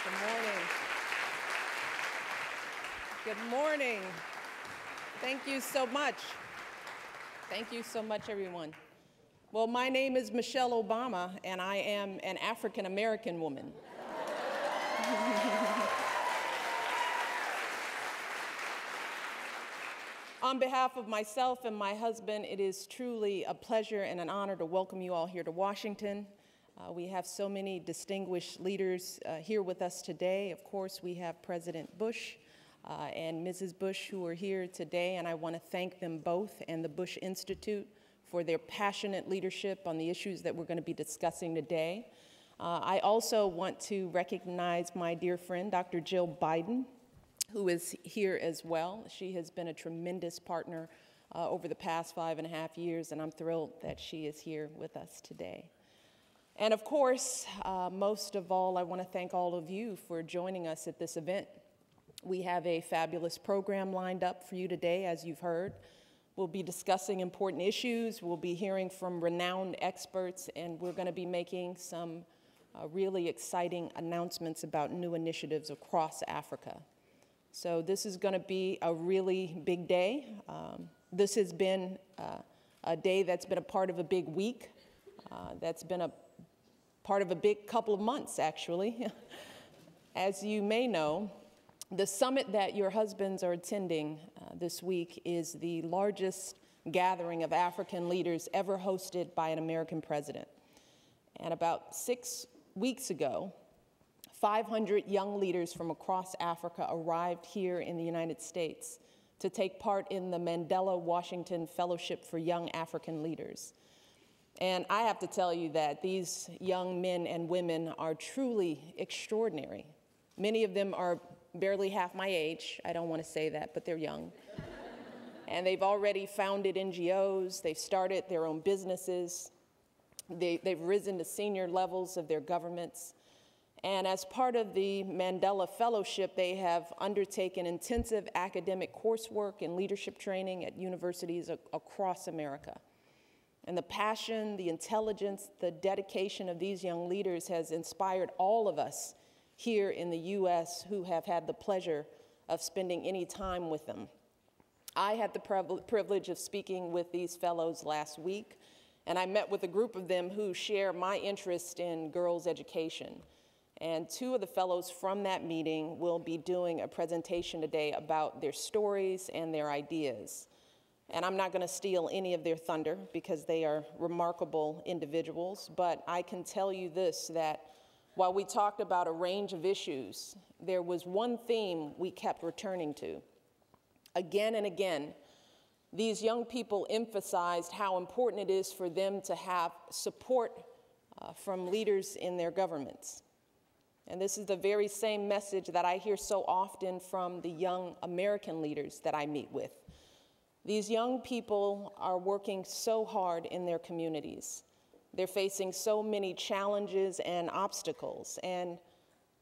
Good morning. Good morning. Thank you so much. Thank you so much, everyone. Well, my name is Michelle Obama, and I am an African-American woman. On behalf of myself and my husband, it is truly a pleasure and an honor to welcome you all here to Washington. We have so many distinguished leaders here with us today. Of course, we have President Bush and Mrs. Bush who are here today, and I want to thank them both and the Bush Institute for their passionate leadership on the issues that we're going to be discussing today. I also want to recognize my dear friend, Dr. Jill Biden, who is here as well. She has been a tremendous partner over the past 5.5 years, and I'm thrilled that she is here with us today. And of course, most of all, I want to thank all of you for joining us at this event. We have a fabulous program lined up for you today, as you've heard. We'll be discussing important issues, we'll be hearing from renowned experts, and we're going to be making some really exciting announcements about new initiatives across Africa. So this is going to be a really big day. This has been a day that's been a part of a big week, that's been a part of a big couple of months, actually. As you may know, the summit that your husbands are attending this week is the largest gathering of African leaders ever hosted by an American president. And about 6 weeks ago, 500 young leaders from across Africa arrived here in the United States to take part in the Mandela Washington Fellowship for Young African Leaders. And I have to tell you that these young men and women are truly extraordinary. Many of them are barely half my age. I don't want to say that, but they're young. And they've already founded NGOs, they've started their own businesses, they've risen to senior levels of their governments. And as part of the Mandela Fellowship, they have undertaken intensive academic coursework and leadership training at universities across America. And the passion, the intelligence, the dedication of these young leaders has inspired all of us here in the U.S. who have had the pleasure of spending any time with them. I had the privilege of speaking with these fellows last week, and I met with a group of them who share my interest in girls' education. And two of the fellows from that meeting will be doing a presentation today about their stories and their ideas. And I'm not going to steal any of their thunder because they are remarkable individuals, but I can tell you this, that while we talked about a range of issues, there was one theme we kept returning to. Again and again, these young people emphasized how important it is for them to have support from leaders in their governments. And this is the very same message that I hear so often from the young American leaders that I meet with. These young people are working so hard in their communities. They're facing so many challenges and obstacles, and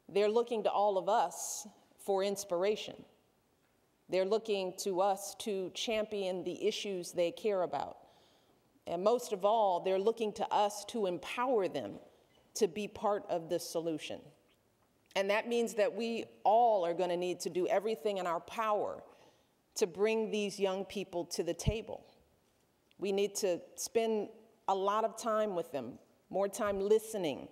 they're looking to all of us for inspiration. They're looking to us to champion the issues they care about. And most of all, they're looking to us to empower them to be part of the solution. And that means that we all are going to need to do everything in our power to bring these young people to the table. We need to spend a lot of time with them, more time listening,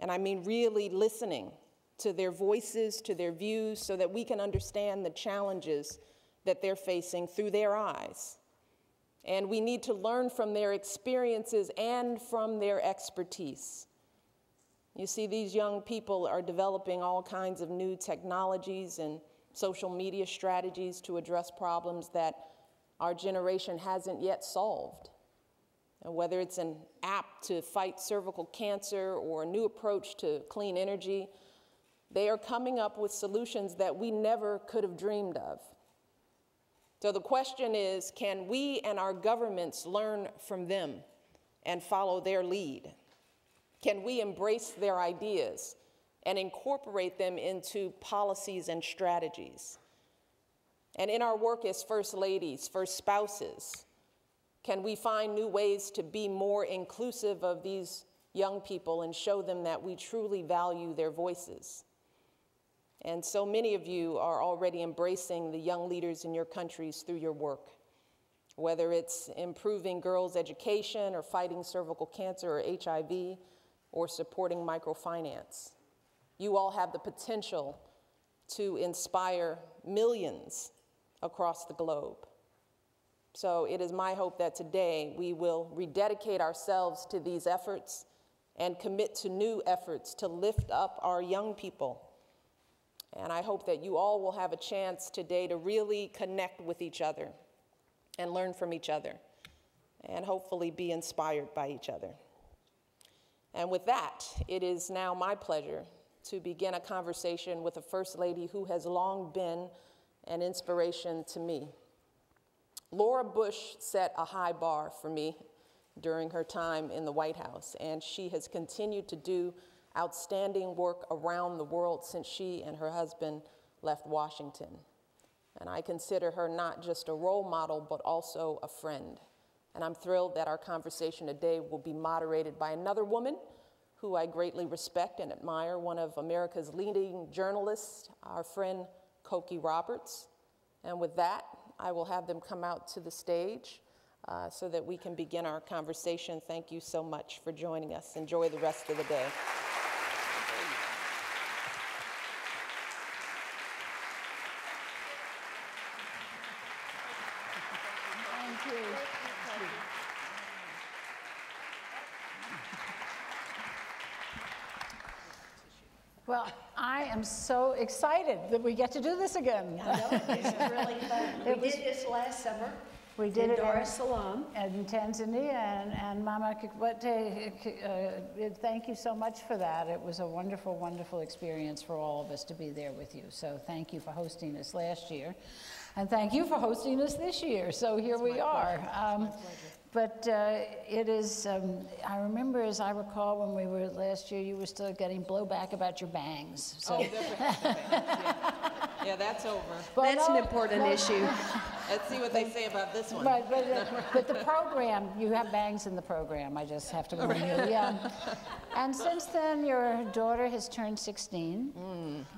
and I mean really listening to their voices, to their views, so that we can understand the challenges that they're facing through their eyes. And we need to learn from their experiences and from their expertise. You see, these young people are developing all kinds of new technologies and social media strategies to address problems that our generation hasn't yet solved. And whether it's an app to fight cervical cancer or a new approach to clean energy, they are coming up with solutions that we never could have dreamed of. So the question is, can we and our governments learn from them and follow their lead? Can we embrace their ideas and incorporate them into policies and strategies? And in our work as first ladies, first spouses, can we find new ways to be more inclusive of these young people and show them that we truly value their voices? And so many of you are already embracing the young leaders in your countries through your work, whether it's improving girls' education or fighting cervical cancer or HIV or supporting microfinance. You all have the potential to inspire millions across the globe. So it is my hope that today we will rededicate ourselves to these efforts and commit to new efforts to lift up our young people. And I hope that you all will have a chance today to really connect with each other and learn from each other and hopefully be inspired by each other. And with that, it is now my pleasure to begin a conversation with a First Lady who has long been an inspiration to me. Laura Bush set a high bar for me during her time in the White House, and she has continued to do outstanding work around the world since she and her husband left Washington. And I consider her not just a role model, but also a friend. And I'm thrilled that our conversation today will be moderated by another woman who I greatly respect and admire, one of America's leading journalists, our friend Cokie Roberts. And with that, I will have them come out to the stage so that we can begin our conversation. Thank you so much for joining us. Enjoy the rest of the day. Thank you. Well, I am so excited that we get to do this again. I know, it's really fun. We did this last summer. We did it Dar es Salaam. in Tanzania, and Mama, thank you so much for that. It was a wonderful, wonderful experience for all of us to be there with you. So thank you for hosting us last year, and thank you for hosting us this year. So here we are. But it is, I remember, as I recall, when we were last year, you were still getting blowback about your bangs. So. Yeah, that's over. Well, That's an important issue. Let's see what they say about this one. Right, but the program, you have bangs in the program, I just have to warn you. Yeah. And since then, your daughter has turned 16.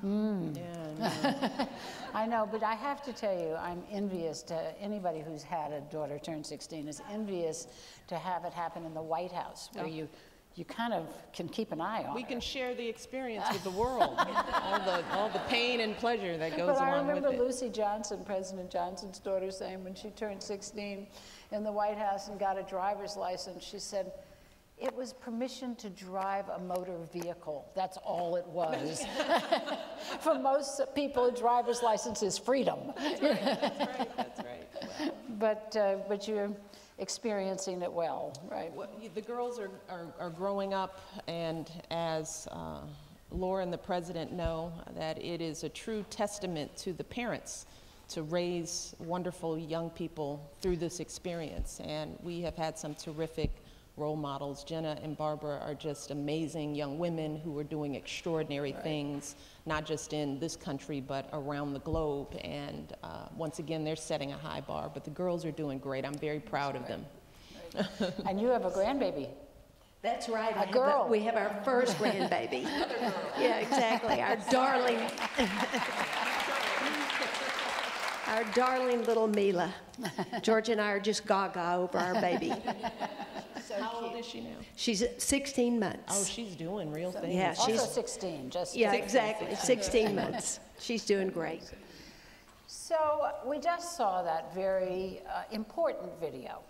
Yeah, I know, but I have to tell you, I'm envious to anybody who's had a daughter turn 16 is envious to have it happen in the White House, where you kind of can keep an eye on we her. can share the experience with the world, all the pain and pleasure that goes But I along with remember it. Lucy Johnson, President Johnson's daughter, saying when she turned 16 in the White House and got a driver's license, she said, it was permission to drive a motor vehicle. That's all it was. For most people, a driver's license is freedom. That's right, that's right. Well, But you're experiencing it well, right? the girls are growing up, and as Laura and the President know, that it is a true testament to the parents to raise wonderful young people through this experience. And we have had some terrific role models. Jenna and Barbara are just amazing young women who are doing extraordinary things, not just in this country, but around the globe. And once again, they're setting a high bar, but the girls are doing great. I'm very proud of them. And you have a grandbaby. That's right. A girl. We have our first grandbaby. Yeah, exactly. Our darling, our darling little Mila. George and I are just gaga over our baby. How old is she now? She's 16 months. Oh, she's doing real things. Yeah, Also she's 16, just yeah, exactly. 16 months. She's doing great. So we just saw that very important video.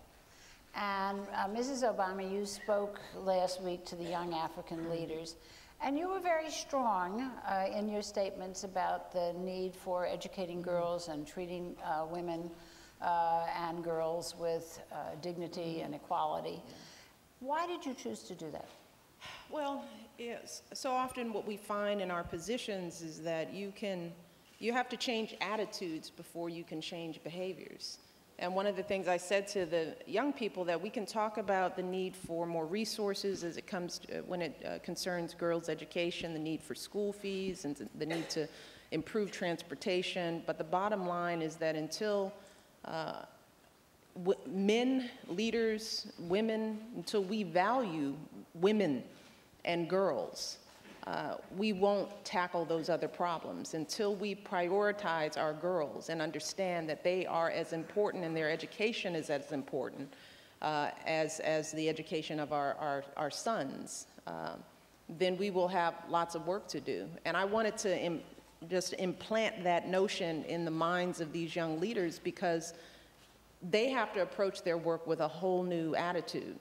And Mrs. Obama, you spoke last week to the young African leaders, and you were very strong in your statements about the need for educating girls and treating women and girls with dignity and equality. Why did you choose to do that? Well, yes. So often what we find in our positions is that you have to change attitudes before you can change behaviors. And one of the things I said to the young people, that we can talk about the need for more resources as it comes to, when it concerns girls' education, the need for school fees, and the need to improve transportation. But the bottom line is that until men, leaders, women, until we value women and girls, we won't tackle those other problems. Until we prioritize our girls and understand that they are as important and their education is as important as the education of our sons, then we will have lots of work to do. And I wanted to just implant that notion in the minds of these young leaders, because they have to approach their work with a whole new attitude.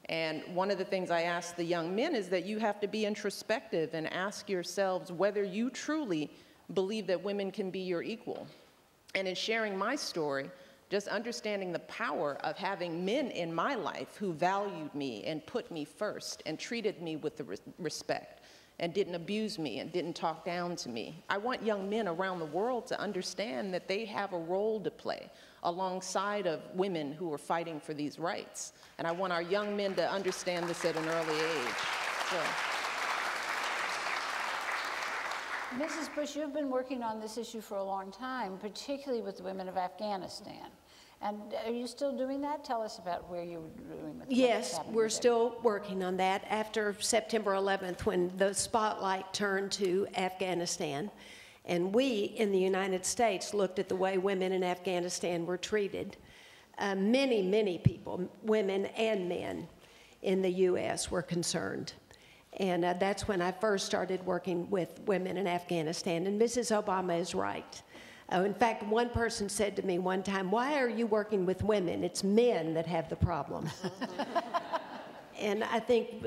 And one of the things I ask the young men is that you have to be introspective and ask yourselves whether you truly believe that women can be your equal. And in sharing my story, just understanding the power of having men in my life who valued me and put me first and treated me with the respect and didn't abuse me and didn't talk down to me. I want young men around the world to understand that they have a role to play alongside of women who are fighting for these rights. And I want our young men to understand this at an early age. So. Mrs. Bush, you've been working on this issue for a long time, particularly with the women of Afghanistan. And are you still doing that? Tell us about where you're doing with Yes, we're still working on that. After September 11th, when the spotlight turned to Afghanistan, and we in the United States looked at the way women in Afghanistan were treated, many people, women and men in the U.S. were concerned. And that's when I first started working with women in Afghanistan. And Mrs. Obama is right. In fact, one person said to me one time, "Why are you working with women? It's men that have the problem." And I think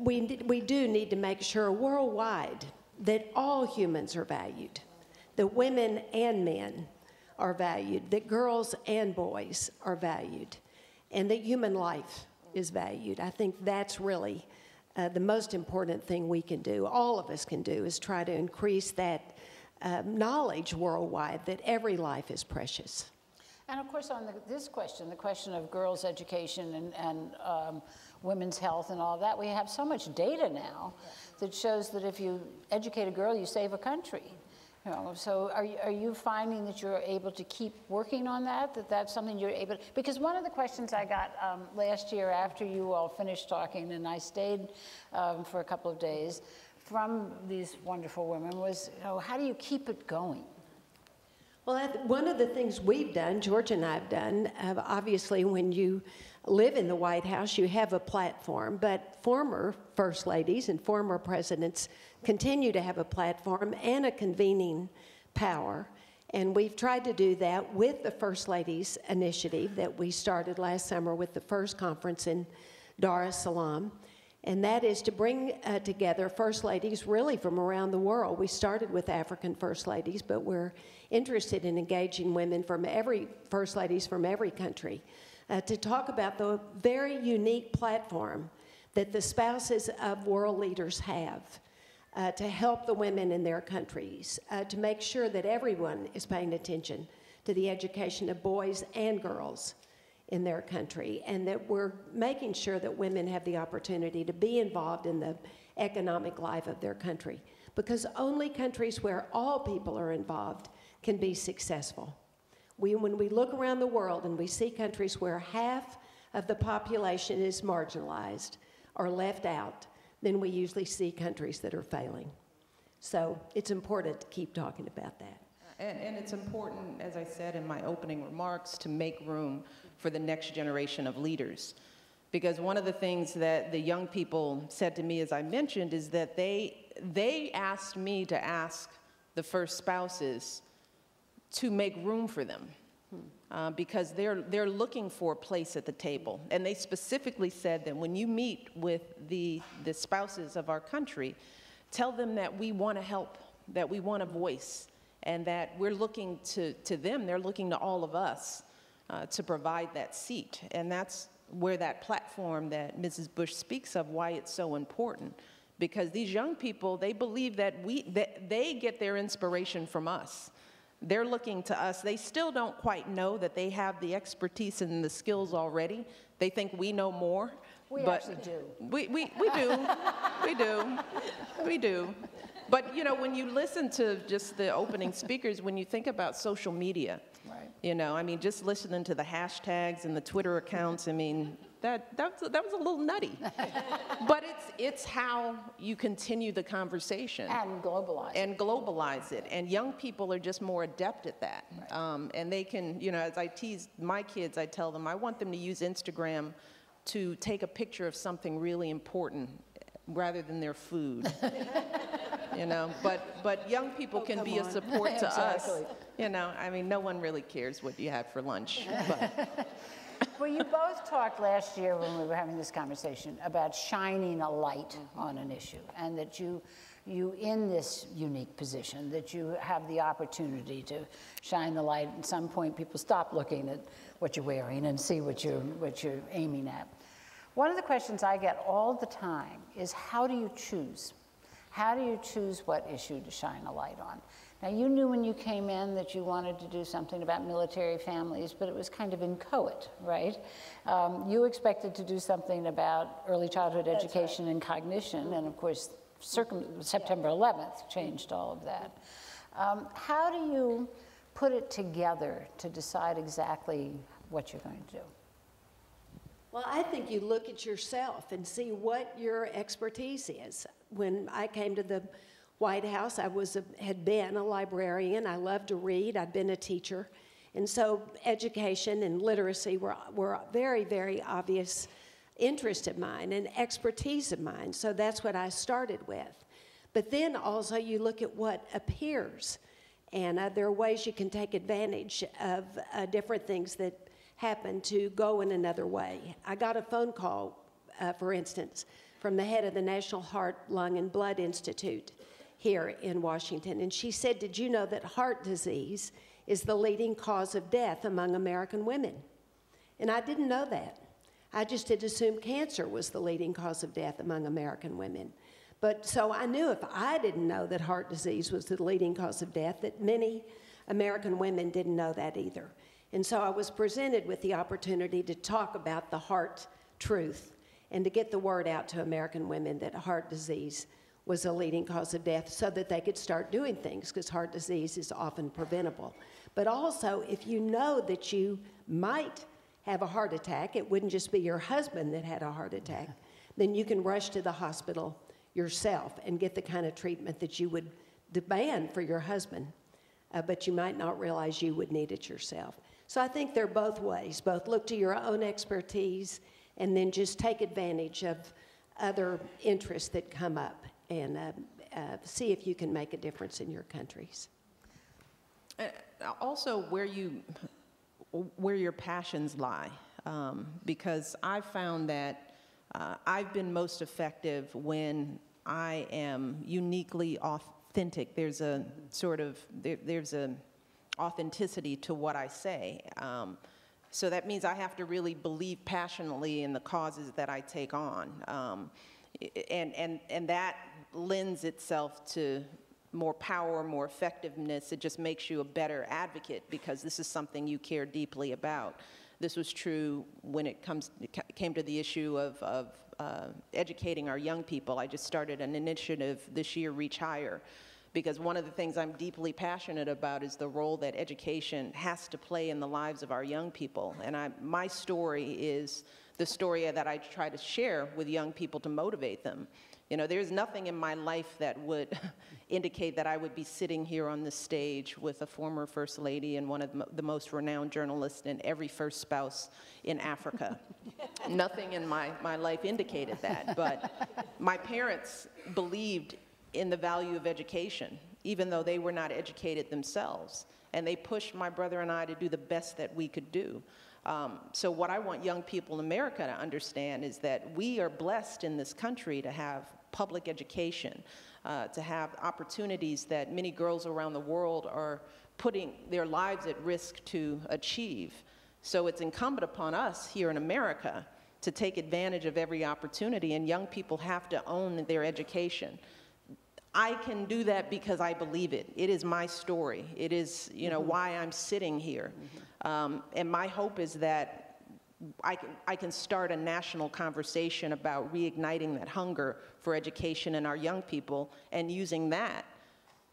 we do need to make sure worldwide that all humans are valued, that women and men are valued, that girls and boys are valued, and that human life is valued. I think that's really the most important thing we can do, all of us can do, is try to increase that knowledge worldwide that every life is precious. And of course, on this question, the question of girls' education and women's health and all that, we have so much data now that shows that if you educate a girl, you save a country. You know, so are you finding that you're able to keep working on that, that's something you're able to, because one of the questions I got last year after you all finished talking, and I stayed for a couple of days, from these wonderful women was, you know, how do you keep it going? Well, one of the things we've done, George and I have done, obviously when you live in the White House, you have a platform, but former first ladies and former presidents continue to have a platform and a convening power. And we've tried to do that with the First Ladies Initiative that we started last summer with the first conference in Dar es Salaam. And that is to bring together first ladies really from around the world. We started with African first ladies, but we're interested in engaging women from first ladies from every country to talk about the very unique platform that the spouses of world leaders have to help the women in their countries, to make sure that everyone is paying attention to the education of boys and girls in their country, and that we're making sure that women have the opportunity to be involved in the economic life of their country, because only countries where all people are involved can be successful. When we look around the world and we see countries where half of the population is marginalized or left out, then we usually see countries that are failing. So it's important to keep talking about that. And it's important, as I said in my opening remarks, to make room for the next generation of leaders. Because one of the things that the young people said to me, as I mentioned, is that they asked me to ask the first spouses to make room for them. Because they're looking for a place at the table. And they specifically said that when you meet with the spouses of our country, tell them that we want to help, that we want a voice, and that we're looking to them, they're looking to all of us to provide that seat. And that's where that platform that Mrs. Bush speaks of, why it's so important. Because these young people, they believe that they get their inspiration from us. They're looking to us. They still don't quite know that they have the expertise and the skills already. They think we know more. We but actually do. We do. We do. But, you know, when you listen to just the opening speakers, when you think about social media, right. You know, I mean, just listening to the hashtags and the Twitter accounts, I mean, that was a little nutty. But it's how you continue the conversation. And globalize and globalize it. And young people are just more adept at that. Right. And they can, you know, as I tease my kids, I tell them I want them to use Instagram to take a picture of something really important rather than their food. You know, but young people can be a support to us. You know, I mean, no one really cares what you had for lunch. But. Well, you both talked last year when we were having this conversation about shining a light on an issue, and that you in this unique position, that you have the opportunity to shine the light. At some point, people stop looking at what you're wearing and see what you're aiming at. One of the questions I get all the time is, how do you choose? How do you choose what issue to shine a light on? Now, you knew when you came in that you wanted to do something about military families, but it was kind of inchoate, right? You expected to do something about early childhood education and cognition, and of course, September 11th changed all of that. How do you put it together to decide exactly what you're going to do? Well, I think you look at yourself and see what your expertise is. When I came to the White House, I had been a librarian. I loved to read. I'd been a teacher. And so education and literacy were very, very obvious interest of mine and expertise of mine. So that's what I started with. But then also you look at what appears. And there are ways you can take advantage of different things that happen to go in another way. I got a phone call, for instance, from the head of the National Heart, Lung, and Blood Institute here in Washington. And she said, did you know that heart disease is the leading cause of death among American women? And I didn't know that. I just had assumed cancer was the leading cause of death among American women. But so I knew if I didn't know that heart disease was the leading cause of death, that many American women didn't know that either. And so I was presented with the opportunity to talk about the heart truth and to get the word out to American women that heart disease was a leading cause of death, so that they could start doing things, because heart disease is often preventable. But also, if you know that you might have a heart attack, it wouldn't just be your husband that had a heart attack, then you can rush to the hospital yourself and get the kind of treatment that you would demand for your husband, but you might not realize you would need it yourself. So I think they're both ways. Both look to your own expertise and then just take advantage of other interests that come up, and see if you can make a difference in your countries. Also, where your passions lie, because I've found that I've been most effective when I am uniquely authentic. There's a sort of there's a authenticity to what I say. So that means I have to really believe passionately in the causes that I take on. And that lends itself to more power, more effectiveness. It just makes you a better advocate, because this is something you care deeply about. This was true when it came to the issue of educating our young people. I just started an initiative this year, Reach Higher, because one of the things I'm deeply passionate about is the role that education has to play in the lives of our young people. And my story is the story that I try to share with young people to motivate them. You know, there's nothing in my life that would indicate that I would be sitting here on this stage with a former First Lady and one of the most renowned journalists and every first spouse in Africa. Nothing in my life indicated that, but my parents believed in the value of education, even though they were not educated themselves. And they pushed my brother and I to do the best that we could do. So what I want young people in America to understand is that we are blessed in this country to have public education, to have opportunities that many girls around the world are putting their lives at risk to achieve. So it's incumbent upon us here in America to take advantage of every opportunity, and young people have to own their education. I can do that because I believe it. It is my story. It is, you know, why I'm sitting here. And my hope is that I can start a national conversation about reigniting that hunger for education in our young people, and using that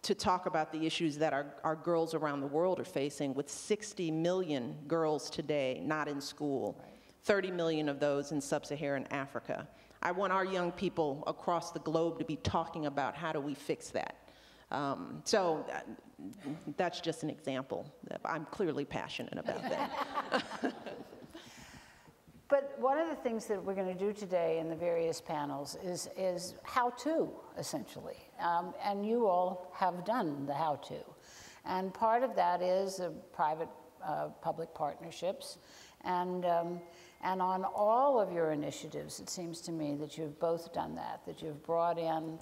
to talk about the issues that our girls around the world are facing, with 60 million girls today not in school. Right. 30 million of those in sub-Saharan Africa. I want our young people across the globe to be talking about how do we fix that. So that's just an example. I'm clearly passionate about that. But one of the things that we're going to do today in the various panels is how-to, essentially. And you all have done the how-to. And part of that is private-public partnerships. And on all of your initiatives, it seems to me that you've both done that you've brought in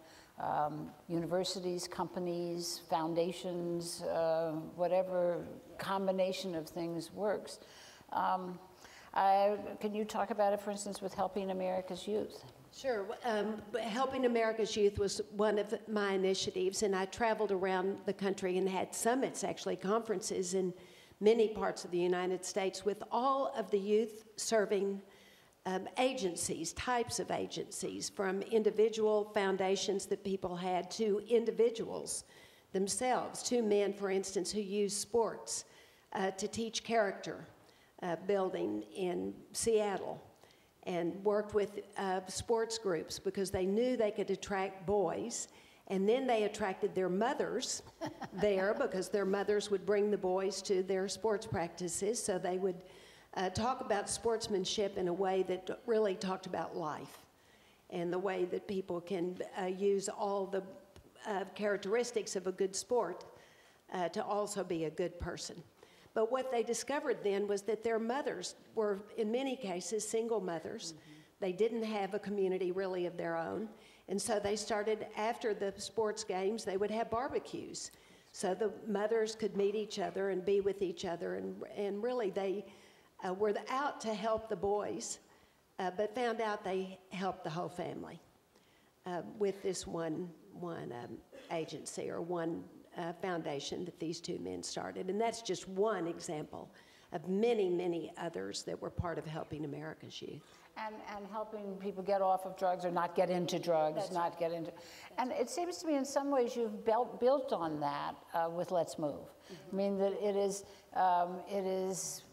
universities, companies, foundations, whatever combination of things works. Can you talk about it, for instance, with Helping America's Youth? Sure. Helping America's Youth was one of my initiatives, and I traveled around the country and had summits, actually, conferences in many parts of the United States with all of the youth-serving agencies, types of agencies, from individual foundations that people had to individuals themselves, to men, for instance, who use sports to teach character building in Seattle, and worked with sports groups because they knew they could attract boys. And then they attracted their mothers there because their mothers would bring the boys to their sports practices. So they would talk about sportsmanship in a way that really talked about life and the way that people can use all the characteristics of a good sport to also be a good person. But what they discovered then was that their mothers were, in many cases, single mothers. Mm-hmm. They didn't have a community really of their own. And so they started, after the sports games, they would have barbecues. So the mothers could meet each other and be with each other. And really, they were out to help the boys, but found out they helped the whole family with this one agency or one foundation that these two men started. And that's just one example of many, many others that were part of Helping America's Youth. And helping people get off of drugs or not get into drugs, and it seems to me in some ways you've built on that with Let's Move. Mm-hmm. I mean that it is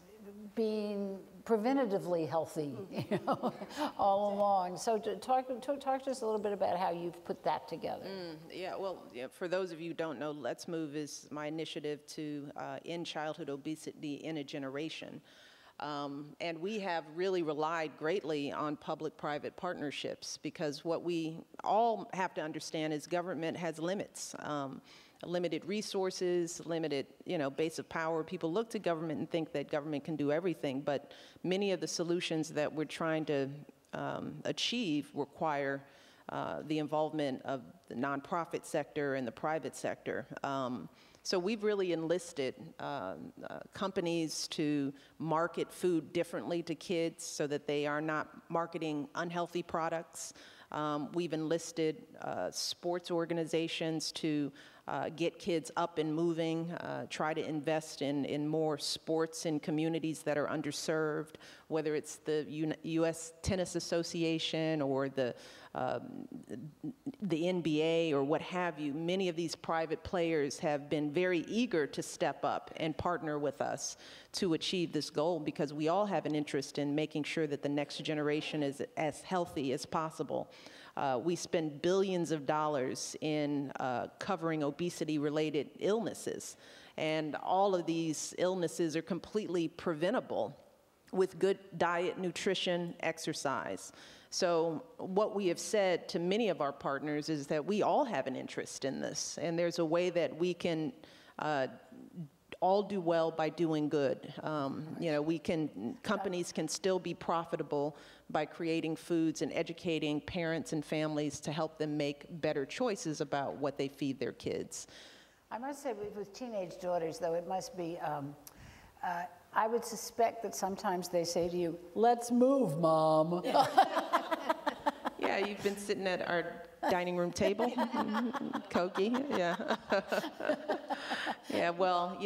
being preventatively healthy, you know, all along. So talk to us a little bit about how you've put that together. For those of you who don't know, Let's Move is my initiative to end childhood obesity in a generation. And we have really relied greatly on public-private partnerships because what we all have to understand is government has limits. Limited resources, limited, base of power. People look to government and think that government can do everything, but many of the solutions that we're trying to achieve require the involvement of the nonprofit sector and the private sector. So we've really enlisted companies to market food differently to kids so that they are not marketing unhealthy products. We've enlisted sports organizations to get kids up and moving, try to invest in more sports in communities that are underserved, whether it's the U.S. Tennis Association or the NBA or what have you. Many of these private players have been very eager to step up and partner with us to achieve this goal because we all have an interest in making sure that the next generation is as healthy as possible. We spend billions of dollars in covering obesity-related illnesses, and all of these illnesses are completely preventable with good diet, nutrition, exercise. So what we have said to many of our partners is that we all have an interest in this, and there's a way that we can all do well by doing good. Companies can still be profitable by creating foods and educating parents and families to help them make better choices about what they feed their kids. I must say, with teenage daughters, though, it must be, I would suspect that sometimes they say to you, "Let's move, Mom." Yeah, you've been sitting at our dining room table, Cokie, yeah. Yeah, well,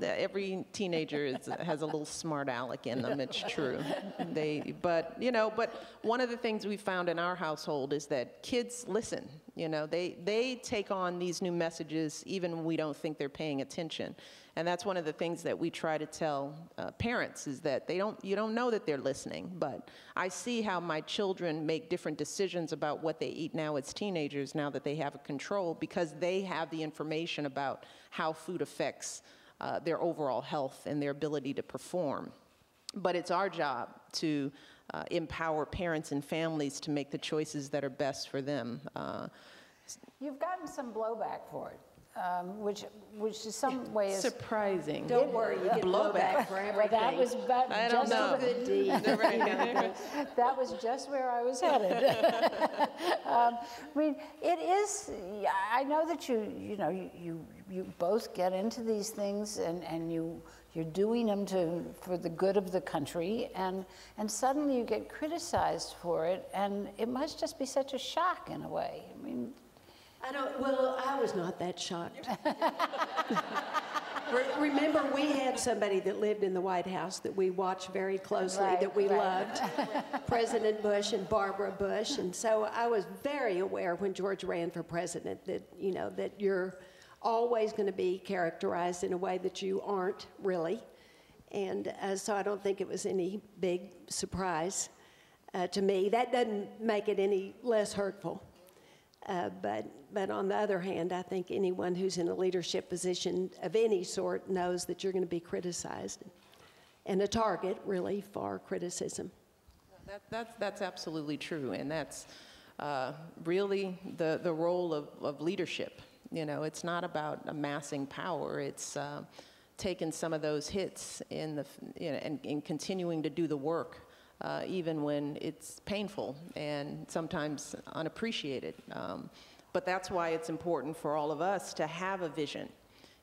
every teenager has a little smart aleck in them, it's true. But one of the things we found in our household is that kids listen. You know, they take on these new messages even when we don't think they're paying attention. And that's one of the things that we try to tell parents, is that you don't know that they're listening, but I see how my children make different decisions about what they eat now as teenagers, now that they have a control, because they have the information about how food affects their overall health and their ability to perform. But it's our job to empower parents and families to make the choices that are best for them. You've gotten some blowback for it, which is some way is surprising. Don't worry, you get blowback for everything. Well, that was I don't just know. a good deed. That was just where I was headed. I mean, it is. I know that you both get into these things, and you're doing them for the good of the country, and suddenly you get criticized for it, and it must just be such a shock in a way. I mean. Well, I was not that shocked. Remember, we had somebody that lived in the White House that we watched very closely, that we loved, President Bush and Barbara Bush. And so I was very aware when George ran for president that, that you're always going to be characterized in a way that you aren't really. And so I don't think it was any big surprise to me. That doesn't make it any less hurtful. But on the other hand, I think anyone who's in a leadership position of any sort knows that you're going to be criticized and a target, really, for criticism. That's absolutely true, and that's really the role of leadership. It's not about amassing power. It's taking some of those hits and continuing to do the work. Even when it's painful and sometimes unappreciated. But that's why it's important for all of us to have a vision,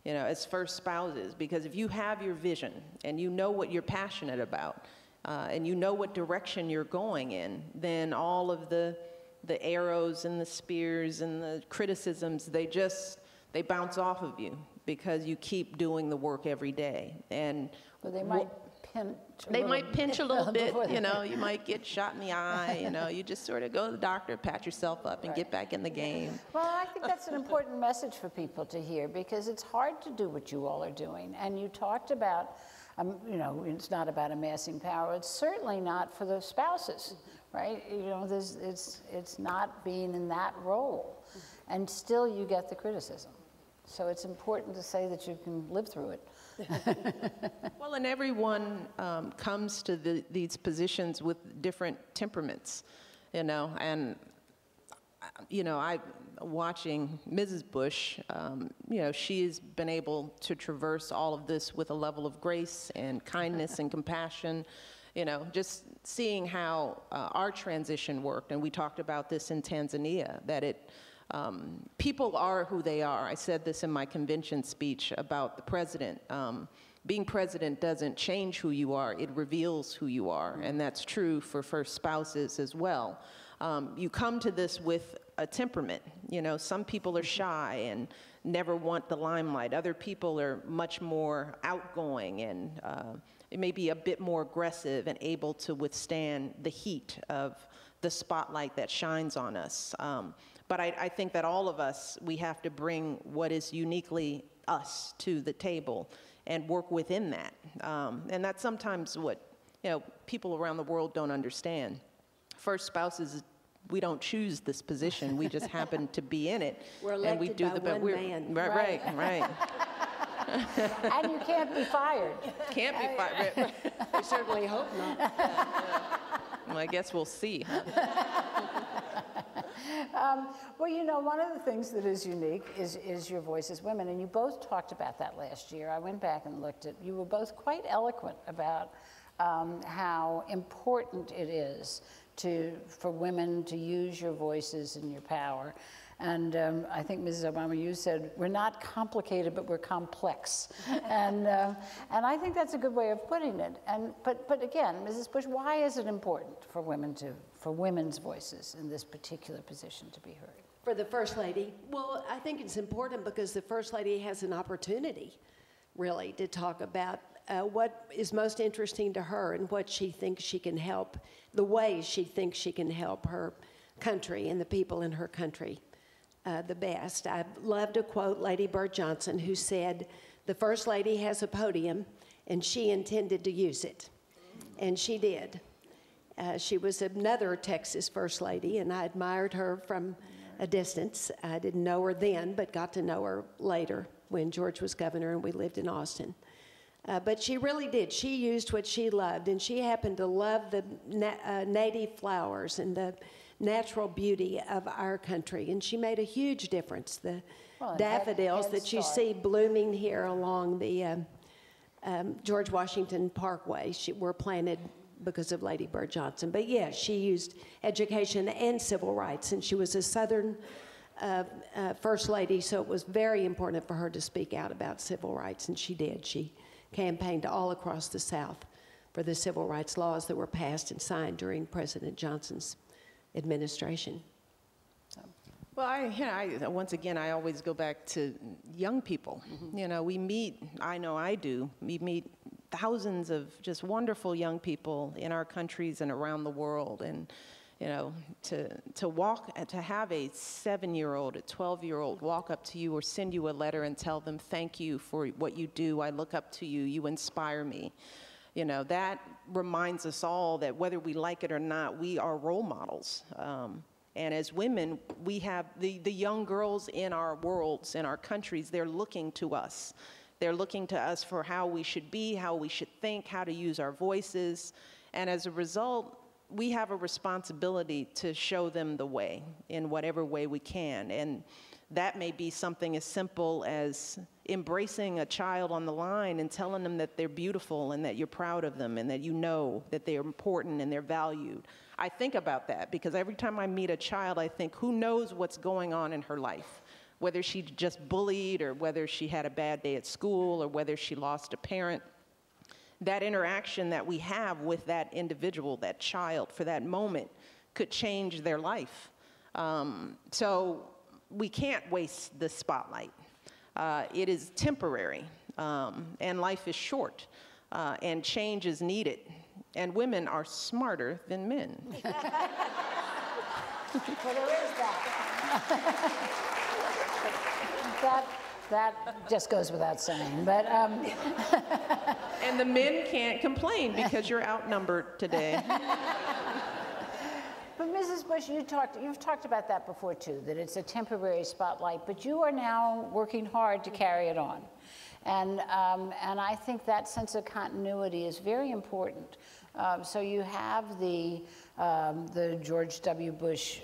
as first spouses, because if you have your vision and you know what you're passionate about and you know what direction you're going in, then all of the arrows and the spears and the criticisms, they bounce off of you because you keep doing the work every day. And well, they might pinch a little bit, you might get shot in the eye, you just sort of go to the doctor, pat yourself up, and get back in the game. Well, I think that's an important message for people to hear, because it's hard to do what you all are doing. And you talked about, it's not about amassing power. It's certainly not for the spouses, right? It's not being in that role. And still you get the criticism. So it's important to say that you can live through it. Well, and everyone comes to these positions with different temperaments, and I watching Mrs. Bush, she's been able to traverse all of this with a level of grace and kindness and compassion, just seeing how our transition worked. And we talked about this in Tanzania, that people are who they are. I said this in my convention speech about the president. Being president doesn't change who you are, it reveals who you are, and that's true for first spouses as well. You come to this with a temperament. Some people are shy and never want the limelight. Other people are much more outgoing and maybe a bit more aggressive and able to withstand the heat of the spotlight that shines on us. But I think that all of us, we have to bring what is uniquely us to the table and work within that. And that's sometimes what people around the world don't understand. First spouses, we don't choose this position. We just happen to be in it. We're elected and we do by one man. Right. And you can't be fired. Can't be fired. I certainly hope not. Well, I guess we'll see. Well, one of the things that is unique is your voice as women, and you both talked about that last year. I went back and looked at, you were both quite eloquent about how important it is for women to use your voices and your power. And I think, Mrs. Obama, you said, we're not complicated, but we're complex. And I think that's a good way of putting it. But again, Mrs. Bush, why is it important for women's voices in this particular position to be heard? For the First Lady? Well, I think it's important because the First Lady has an opportunity, really, to talk about what is most interesting to her and what she thinks she can help, the ways she thinks she can help her country and the people in her country the best. I love to quote Lady Bird Johnson, who said, "The First Lady has a podium, and she intended to use it." And she did. She was another Texas First Lady, and I admired her from a distance. I didn't know her then, but got to know her later when George was governor and we lived in Austin. But she really did. She used what she loved, and she happened to love the native flowers and the natural beauty of our country, and she made a huge difference. The daffodils that you see blooming here along the George Washington Parkway were planted because of Lady Bird Johnson. But yeah, she used education and civil rights, and she was a Southern First Lady, so it was very important for her to speak out about civil rights, and she did. She campaigned all across the South for the civil rights laws that were passed and signed during President Johnson's administration. Well, once again, I always go back to young people. You know, we meet, I know I do, we meet thousands of just wonderful young people in our countries and around the world. And, you know, to have a 7-year-old, a 12-year-old walk up to you or send you a letter and tell them, "Thank you for what you do. I look up to you. You inspire me." You know, that reminds us all that whether we like it or not, we are role models. And as women, we have the young girls in our worlds, in our countries, they're looking to us. They're looking to us for how we should be, how we should think, how to use our voices. And as a result, we have a responsibility to show them the way in whatever way we can. And that may be something as simple as embracing a child on the line and telling them that they're beautiful and that you're proud of them and that you know that they're important and they're valued. I think about that because every time I meet a child, I think, who knows what's going on in her life? Whether she just bullied or whether she had a bad day at school or whether she lost a parent. That interaction that we have with that individual, that child, for that moment could change their life. So we can't waste the spotlight. It is temporary, and life is short, and change is needed. And women are smarter than men. Well, there is that. That just goes without saying, but. And the men can't complain because you're outnumbered today. But Mrs. Bush, you've talked about that before too, that it's a temporary spotlight, but you are now working hard to carry it on. And I think that sense of continuity is very important. So you have the George W. Bush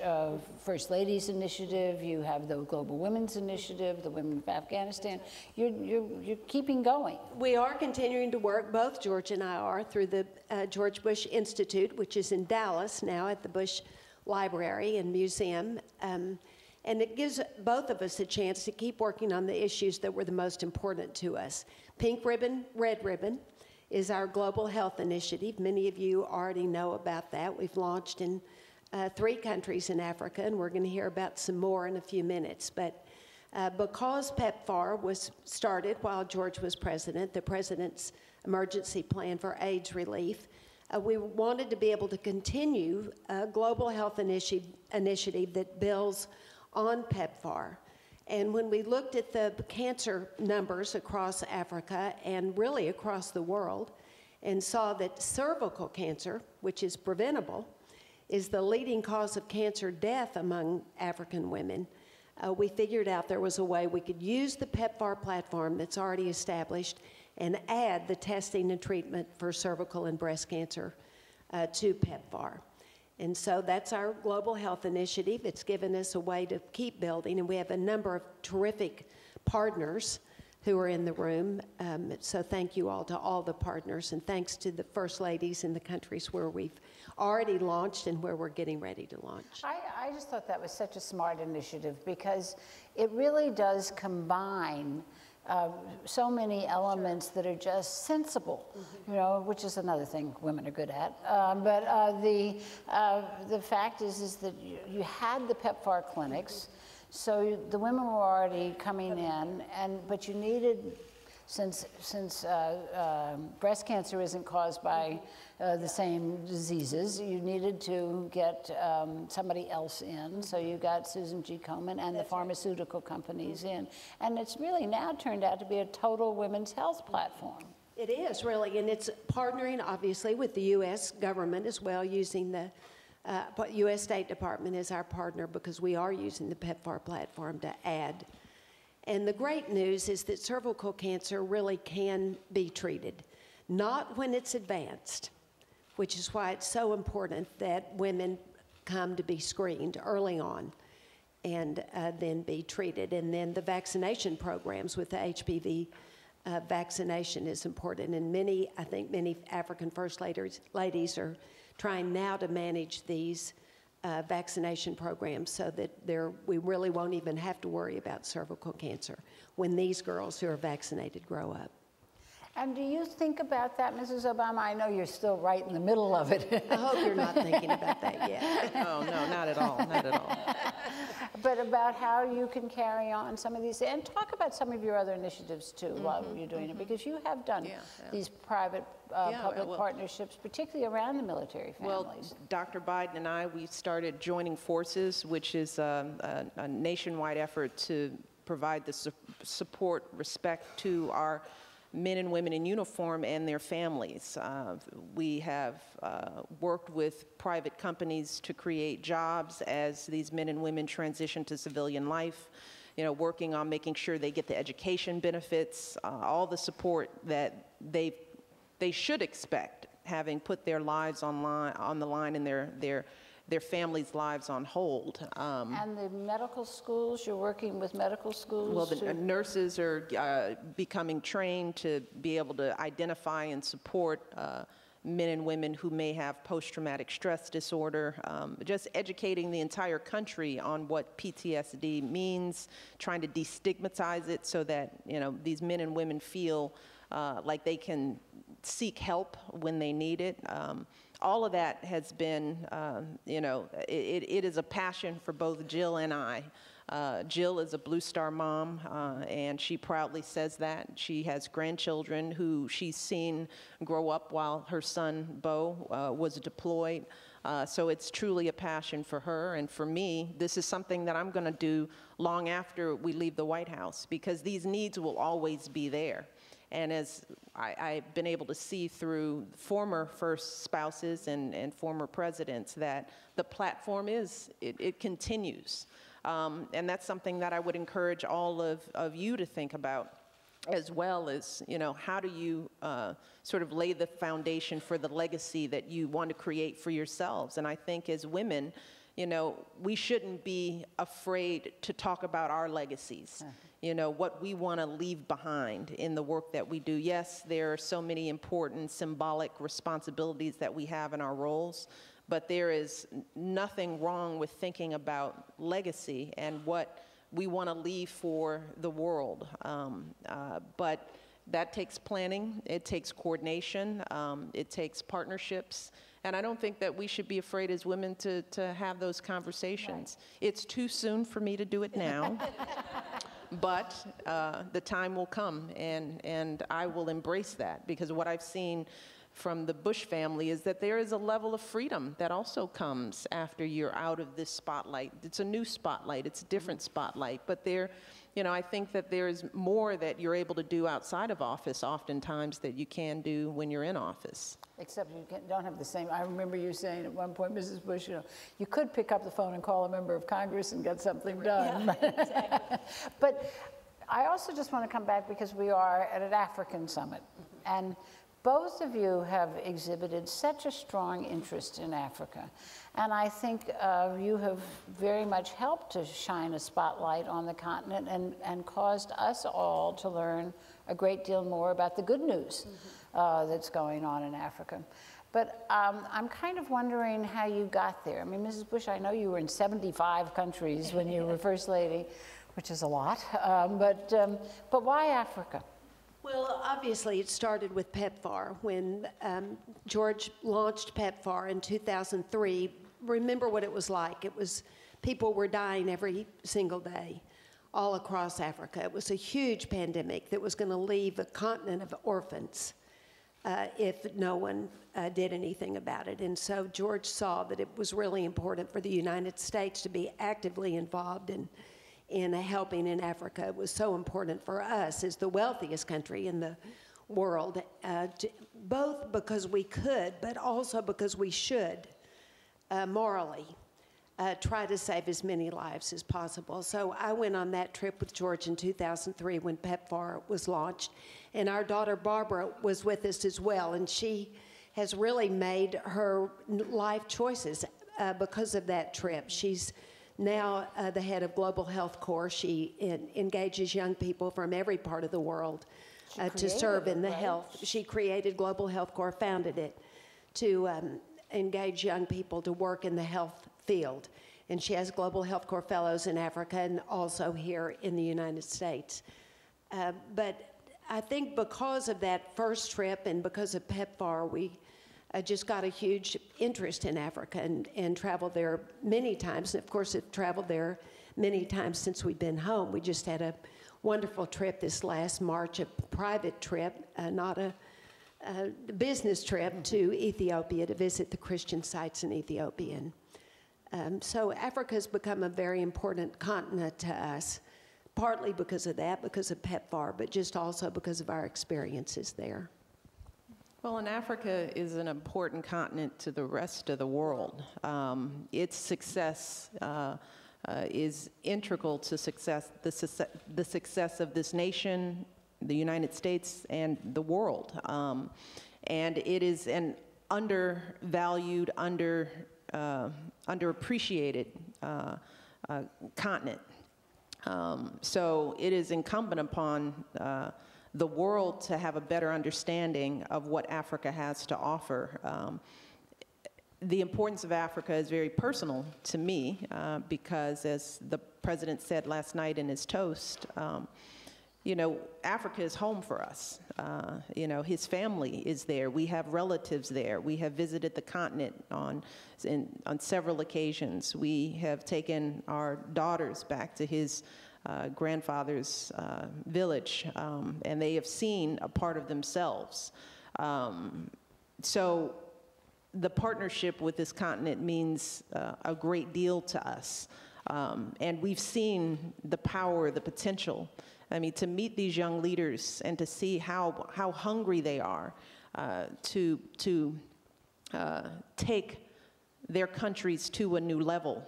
First Ladies Initiative, you have the Global Women's Initiative, the Women of Afghanistan. You're keeping going. We are continuing to work, both George and I are, through the George Bush Institute, which is in Dallas now at the Bush Library and Museum. And it gives both of us a chance to keep working on the issues that were the most important to us. Pink Ribbon, Red Ribbon is our global health initiative. Many of you already know about that. We've launched in 3 countries in Africa, and we're going to hear about some more in a few minutes. But because PEPFAR was started while George was president, the president's emergency plan for AIDS relief, we wanted to be able to continue a global health initiative that builds on PEPFAR. And when we looked at the cancer numbers across Africa and really across the world and saw that cervical cancer, which is preventable, is the leading cause of cancer death among African women, we figured out there was a way we could use the PEPFAR platform that's already established and add the testing and treatment for cervical and breast cancer to PEPFAR. And so that's our global health initiative. It's given us a way to keep building, and we have a number of terrific partners who are in the room. So thank you all to all the partners, and thanks to the First Ladies in the countries where we've already launched and where we're getting ready to launch. I just thought that was such a smart initiative because it really does combine so many elements that are just sensible, you know, which is another thing women are good at. But the fact is that you had the PEPFAR clinics, so the women were already coming in, but you needed since breast cancer isn't caused by the same diseases, you needed to get somebody else in. So you got Susan G. Komen and the pharmaceutical companies in. And it's really now turned out to be a total women's health platform. It is, really, and it's partnering, obviously, with the U.S. government as well, using the U.S. State Department as our partner, because we are using the PEPFAR platform to add. And the great news is that cervical cancer really can be treated, not when it's advanced, which is why it's so important that women come to be screened early on and then be treated. And then the vaccination programs with the HPV vaccination is important. And I think many African First Ladies are trying now to manage these vaccination programs so that we really won't even have to worry about cervical cancer when these girls who are vaccinated grow up. And do you think about that, Mrs. Obama? I know you're still right in the middle of it. I hope you're not thinking about that yet. Oh, no, not at all, not at all. But about how you can carry on some of these, and talk about some of your other initiatives too while you're doing it, because you have done these private public partnerships, particularly around the military families. Well, Dr. Biden and I, we started joining forces, which is a nationwide effort to provide the support, respect to our men and women in uniform and their families. We have worked with private companies to create jobs as these men and women transition to civilian life, working on making sure they get the education benefits, all the support that they should expect, having put their lives on the line and their families' lives on hold. And the medical schools, you're working with medical schools? Well, the nurses are becoming trained to be able to identify and support men and women who may have post-traumatic stress disorder, just educating the entire country on what PTSD means, trying to destigmatize it so that these men and women feel like they can seek help when they need it. All of that has been, it is a passion for both Jill and I. Jill is a Blue Star mom, and she proudly says that. She has grandchildren who she's seen grow up while her son, Bo, was deployed. So it's truly a passion for her. And for me, this is something that I'm going to do long after we leave the White House, because these needs will always be there. And as I've been able to see through former first spouses and former presidents, that the platform it continues. And that's something that I would encourage all of you to think about, as well as, how do you sort of lay the foundation for the legacy that you want to create for yourselves. And I think as women, we shouldn't be afraid to talk about our legacies. What we want to leave behind in the work that we do. Yes, there are so many important symbolic responsibilities that we have in our roles, but there is nothing wrong with thinking about legacy and what we want to leave for the world. But that takes planning, it takes coordination, it takes partnerships. And I don't think that we should be afraid as women to have those conversations. Right. It's too soon for me to do it now. But the time will come, and I will embrace that, because what I've seen from the Bush family is that there is a level of freedom that also comes after you're out of this spotlight. It's a new spotlight, it's a different spotlight, but I think that there's more that you're able to do outside of office oftentimes that you can do when you're in office. Except you don't have the same. I remember you saying at one point, Mrs. Bush, you could pick up the phone and call a member of Congress and get something done. Yeah, exactly. But I also just want to come back, because we are at an African summit. And both of you have exhibited such a strong interest in Africa. And I think you have very much helped to shine a spotlight on the continent and caused us all to learn a great deal more about the good news that's going on in Africa. But I'm kind of wondering how you got there. I mean, Mrs. Bush, I know you were in 75 countries when you were First Lady, which is a lot, but why Africa? Well, obviously it started with PEPFAR. When George launched PEPFAR in 2003, remember what it was like. People were dying every single day. all across Africa. It was a huge pandemic that was going to leave a continent of orphans if no one did anything about it. And so George saw that it was really important for the United States to be actively involved in helping in Africa. It was so important for us as the wealthiest country in the world, both because we could, but also because we should morally try to save as many lives as possible. So I went on that trip with George in 2003 when PEPFAR was launched, and our daughter Barbara was with us as well, and she has really made her life choices because of that trip. She's now the head of Global Health Corps. She engages young people from every part of the world to serve in the health. She created Global Health Corps, founded it, to engage young people to work in the health field. And she has Global Health Corps fellows in Africa and also here in the United States. But I think because of that first trip and because of PEPFAR, we just got a huge interest in Africa and traveled there many times. And of course, have traveled there many times since we've been home. We just had a wonderful trip this last March, a private trip, not a business trip to Ethiopia to visit the Christian sites in Ethiopia. So Africa has become a very important continent to us, partly because of that, because of PEPFAR, but just also because of our experiences there. Well, and Africa is an important continent to the rest of the world. Its success is integral to the success of this nation, the United States, and the world. And it is an undervalued, underappreciated continent. So it is incumbent upon the world to have a better understanding of what Africa has to offer. The importance of Africa is very personal to me because, as the president said last night in his toast, you know, Africa is home for us. You know, his family is there. We have relatives there. We have visited the continent on several occasions. We have taken our daughters back to his grandfather's village, and they have seen a part of themselves. So the partnership with this continent means a great deal to us. And we've seen the power, the potential. I mean, to meet these young leaders and to see how hungry they are to take their countries to a new level.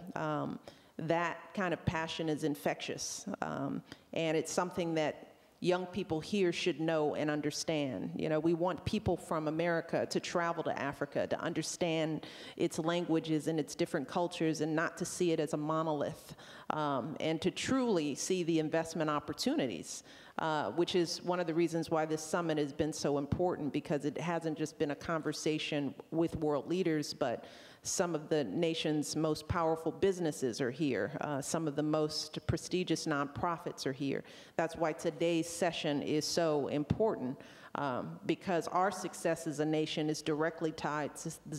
That kind of passion is infectious, and it's something that young people here should know and understand. You know, we want people from America to travel to Africa, to understand its languages and its different cultures, and not to see it as a monolith, and to truly see the investment opportunities, which is one of the reasons why this summit has been so important, because it hasn't just been a conversation with world leaders, but some of the nation's most powerful businesses are here. Some of the most prestigious nonprofits are here. That's why today's session is so important, because our success as a nation is directly tied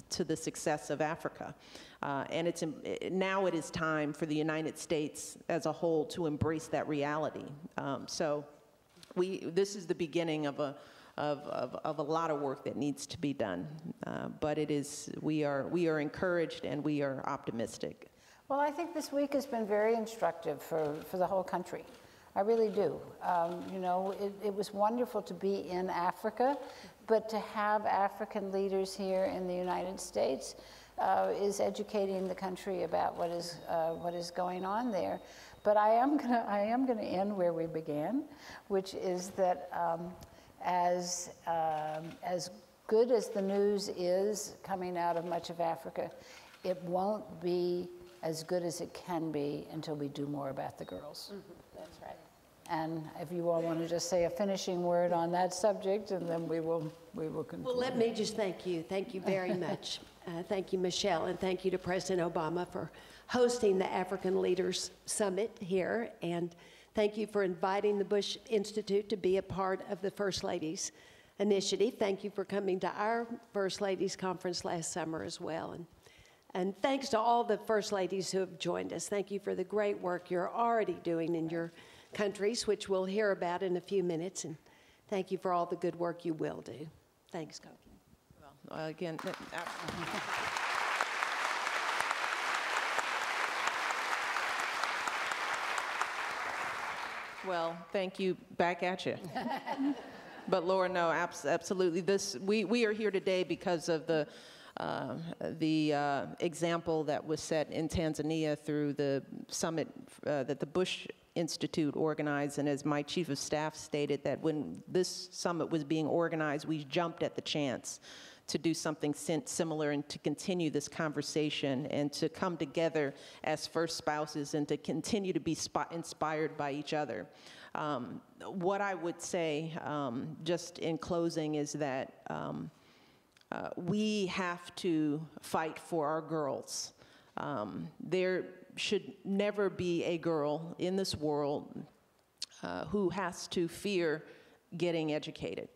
to the success of Africa. And now it is time for the United States as a whole to embrace that reality. So this is the beginning of a lot of work that needs to be done, but we are encouraged and we are optimistic. Well, I think this week has been very instructive for the whole country. I really do. You know, it was wonderful to be in Africa, but to have African leaders here in the United States is educating the country about what is going on there. But I am gonna end where we began, which is that. As good as the news is coming out of much of Africa, it won't be as good as it can be until we do more about the girls. Mm-hmm. That's right. And if you all want to just say a finishing word on that subject, and then we will conclude. Well, let me just thank you. Thank you very much. Thank you, Michelle, and thank you to President Obama for hosting the African Leaders Summit here, and thank you for inviting the Bush Institute to be a part of the First Ladies Initiative. Thank you for coming to our First Ladies Conference last summer as well. And thanks to all the First Ladies who have joined us. Thank you for the great work you're already doing in your countries, which we'll hear about in a few minutes. And thank you for all the good work you will do. Thanks, Cokie. Well, again, well, thank you. Back at you. But Laura, no, absolutely. We are here today because of the example that was set in Tanzania through the summit that the Bush Institute organized. And as my chief of staff stated, that when this summit was being organized, we jumped at the chance to do something similar and to continue this conversation and to come together as first spouses and to continue to be inspired by each other. What I would say, just in closing, is that we have to fight for our girls. There should never be a girl in this world who has to fear getting educated.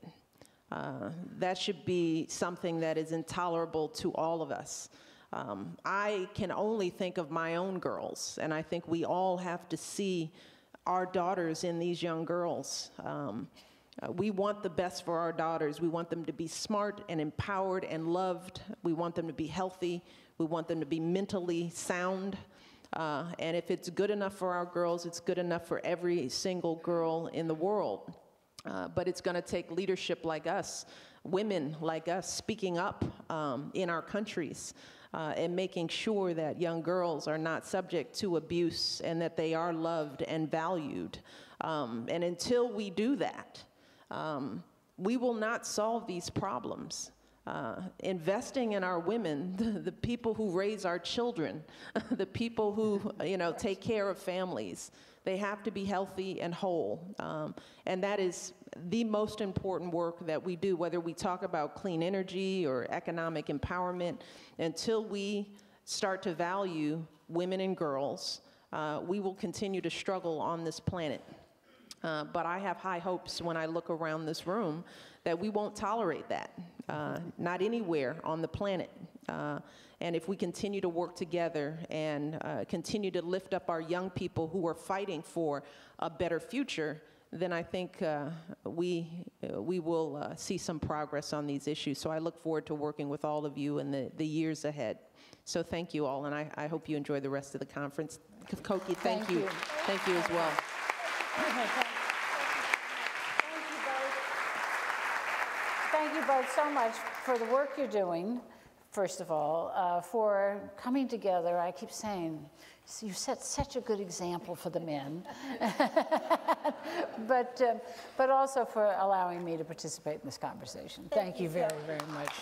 That should be something that is intolerable to all of us. I can only think of my own girls, and I think we all have to see our daughters in these young girls. We want the best for our daughters. We want them to be smart and empowered and loved. We want them to be healthy. We want them to be mentally sound. And if it's good enough for our girls, it's good enough for every single girl in the world. But it's going to take leadership like us, women like us, speaking up in our countries and making sure that young girls are not subject to abuse and that they are loved and valued. And until we do that, we will not solve these problems. Investing in our women, the people who raise our children, the people who, take care of families, they have to be healthy and whole. And that is the most important work that we do, whether we talk about clean energy or economic empowerment. Until we start to value women and girls, we will continue to struggle on this planet. But I have high hopes when I look around this room that we won't tolerate that, not anywhere on the planet. And if we continue to work together and continue to lift up our young people who are fighting for a better future, then I think we will see some progress on these issues. So I look forward to working with all of you in the years ahead. So thank you all, and I hope you enjoy the rest of the conference. Cokie, thank you. Thank you as well. Thank you both so much for the work you're doing, first of all, for coming together. I keep saying, you set such a good example for the men, but also for allowing me to participate in this conversation. Thank you very, very much.